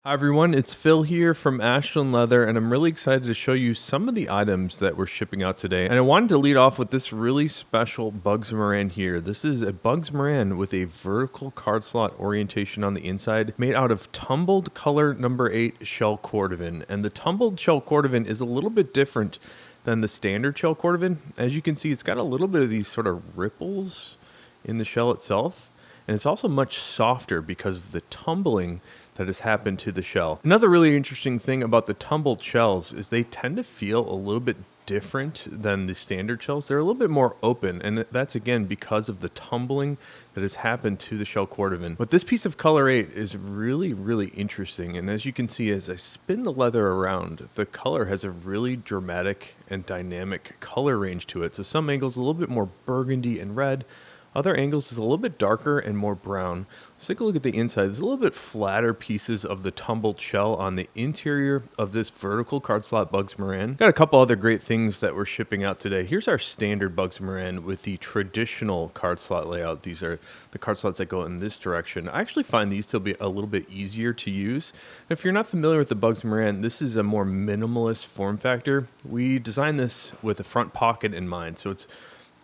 Hi everyone, it's Phil here from Ashland Leather, and I'm really excited to show you some of the items that we're shipping out today. And I wanted to lead off with this really special Bugs Moran here. This is a Bugs Moran with a vertical card slot orientation on the inside, made out of Tumbled color number 8 shell Cordovan. And the Tumbled shell Cordovan is a little bit different than the standard shell Cordovan. As you can see, it's got a little bit of these sort of ripples in the shell itself. And it's also much softer because of the tumbling that has happened to the shell. Another really interesting thing about the tumbled shells is they tend to feel a little bit different than the standard shells. They're a little bit more open, and that's again because of the tumbling that has happened to the shell Cordovan. But this piece of color 8 is really interesting, and as you can see as I spin the leather around, the color has a really dramatic and dynamic color range to it. So some angles a little bit more burgundy and red, other angles is a little bit darker and more brown. Let's take a look at the inside. There's a little bit flatter pieces of the tumbled shell on the interior of this vertical card slot Bugs Moran. Got a couple other great things that we're shipping out today. Here's our standard Bugs Moran with the traditional card slot layout. These are the card slots that go in this direction. I actually find these to be a little bit easier to use. If you're not familiar with the Bugs Moran, this is a more minimalist form factor. We designed this with a front pocket in mind, so it's,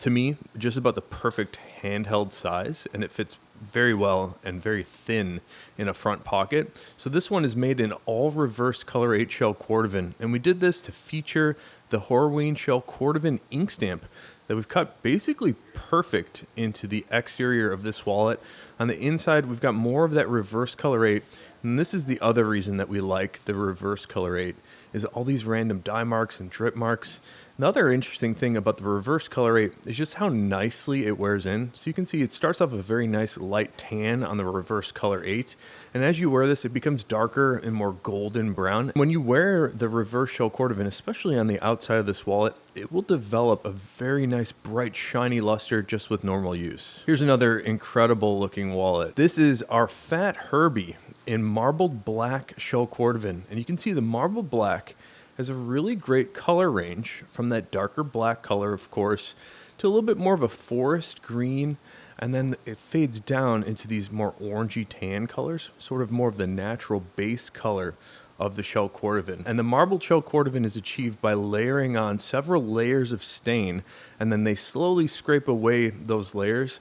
to me, just about the perfect handheld size, and it fits very well and very thin in a front pocket. So this one is made in all reverse color 8 shell Cordovan, and we did this to feature the Horween shell Cordovan ink stamp that we've cut basically perfect into the exterior of this wallet. On the inside, we've got more of that reverse color 8, and this is the other reason that we like the reverse color 8, is all these random dye marks and drip marks. Another interesting thing about the reverse color 8 is just how nicely it wears in. So you can see it starts off a very nice light tan on the reverse color 8. And as you wear this, it becomes darker and more golden brown. When you wear the reverse shell Cordovan, especially on the outside of this wallet, it will develop a very nice bright shiny luster just with normal use. Here's another incredible looking wallet. This is our Fat Herbie in marbled black shell Cordovan. And you can see the marbled black has a really great color range from that darker black color, of course, to a little bit more of a forest green, and then it fades down into these more orangey tan colors, sort of more of the natural base color of the shell Cordovan. And the marbled shell Cordovan is achieved by layering on several layers of stain, and then they slowly scrape away those layers,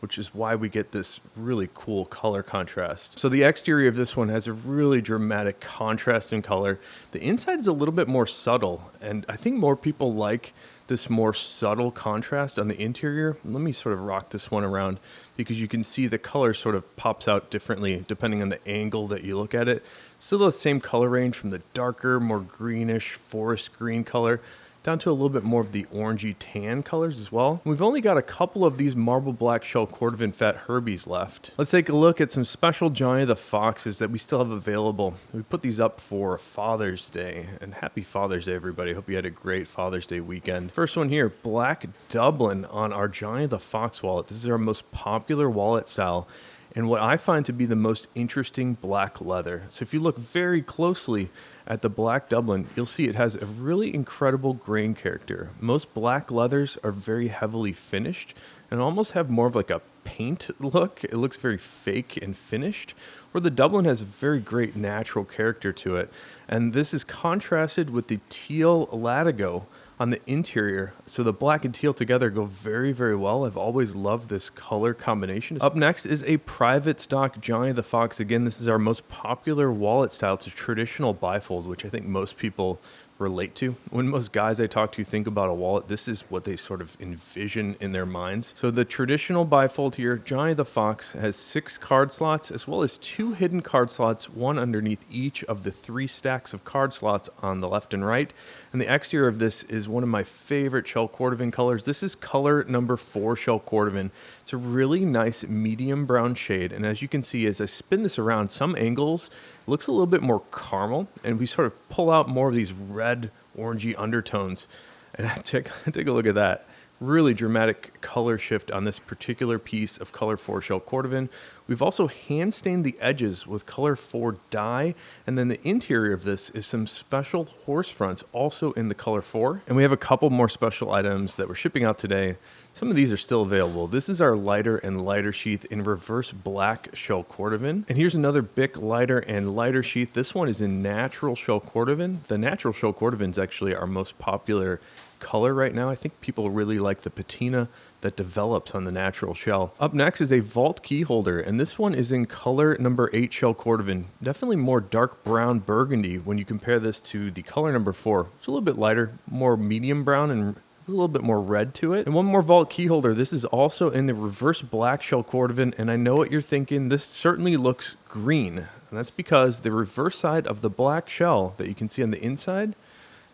which is why we get this really cool color contrast. So the exterior of this one has a really dramatic contrast in color. The inside is a little bit more subtle, and I think more people like this more subtle contrast on the interior. Let me sort of rock this one around because you can see the color sort of pops out differently depending on the angle that you look at it. Still the same color range from the darker, more greenish forest green color down to a little bit more of the orangey tan colors as well. We've only got a couple of these marble black shell Cordovan Fat Herbies left. Let's take a look at some special Johnny the Foxes that we still have available. We put these up for Father's Day, and happy Father's Day, everybody. Hope you had a great Father's Day weekend. First one here, Black Dublin on our Johnny the Fox wallet. This is our most popular wallet style, and what I find to be the most interesting black leather. So if you look very closely at the Black Dublin, you'll see it has a really incredible grain character. Most black leathers are very heavily finished and almost have more of like a paint look. It looks very fake and finished, where the Dublin has a very great natural character to it. And this is contrasted with the teal latigo on the interior, so the black and teal together go very well. I've always loved this color combination. Up next is a private stock Johnny the Fox. Again, this is our most popular wallet style. It's a traditional bifold, which I think most people relate to. When most guys I talk to think about a wallet, this is what they sort of envision in their minds. So the traditional bifold here, Johnny the Fox, has 6 card slots as well as 2 hidden card slots, one underneath each of the 3 stacks of card slots on the left and right. And the exterior of this is one of my favorite shell Cordovan colors. This is color number 4 shell Cordovan. It's a really nice medium brown shade, and as you can see as I spin this around, some angles it looks a little bit more caramel, and we sort of pull out more of these red orangey undertones. And take a look at that. Really dramatic color shift on this particular piece of color 4 shell Cordovan. We've also hand stained the edges with color 4 dye, and then the interior of this is some special horse fronts also in the color 4. And we have a couple more special items that we're shipping out today. Some of these are still available. This is our lighter and lighter sheath in reverse black shell Cordovan. And here's another Bic lighter and lighter sheath. This one is in natural shell Cordovan. The natural shell Cordovan is actually our most popular color right now. I think people really like the patina that develops on the natural shell. Up next is a vault key holder, and this one is in color number 8 shell Cordovan. Definitely more dark brown burgundy when you compare this to the color number 4. It's a little bit lighter, more medium brown, and a little bit more red to it. And one more vault key holder. This is also in the reverse black shell Cordovan, and I know what you're thinking. This certainly looks green, and that's because the reverse side of the black shell that you can see on the inside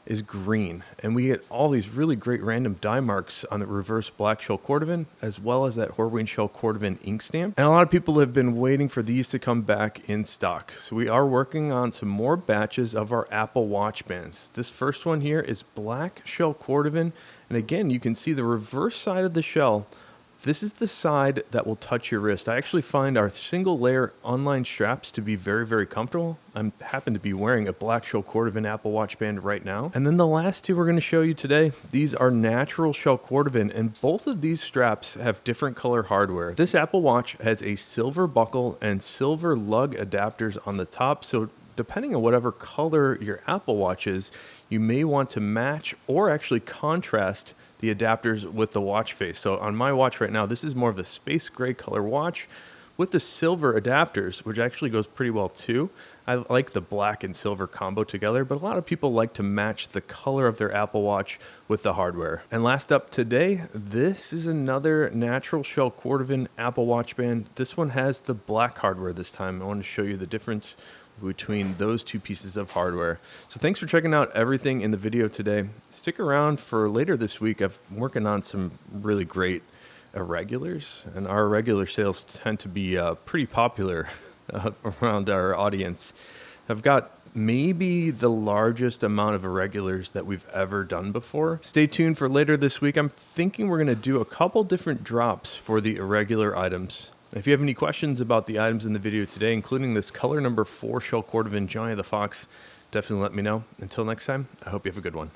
is green, and we get all these really great random dye marks on the reverse black shell Cordovan, as well as that Horween shell Cordovan ink stamp. And a lot of people have been waiting for these to come back in stock, so we are working on some more batches of our Apple Watch bands. This first one here is black shell Cordovan, and again you can see the reverse side of the shell. This is the side that will touch your wrist. I actually find our single layer unlined straps to be very, very comfortable. I happen to be wearing a black shell Cordovan Apple Watch band right now. And then the last two we're going to show you today, these are natural shell Cordovan, and both of these straps have different color hardware. This Apple Watch has a silver buckle and silver lug adapters on the top, so depending on whatever color your Apple Watch is, you may want to match or actually contrast the adapters with the watch face. So on my watch right now, this is more of a space gray color watch with the silver adapters, which actually goes pretty well too. I like the black and silver combo together, but a lot of people like to match the color of their Apple Watch with the hardware. And last up today, this is another natural shell Cordovan Apple Watch band. This one has the black hardware this time. I want to show you the difference between those two pieces of hardware. So thanks for checking out everything in the video today. Stick around for later this week. I'm working on some really great irregulars, and our irregular sales tend to be pretty popular around our audience. I've got maybe the largest amount of irregulars that we've ever done before. Stay tuned for later this week. I'm thinking we're going to do a couple different drops for the irregular items. If you have any questions about the items in the video today, including this color number 4 shell Cordovan Johnny the Fox, definitely let me know. Until next time, I hope you have a good one.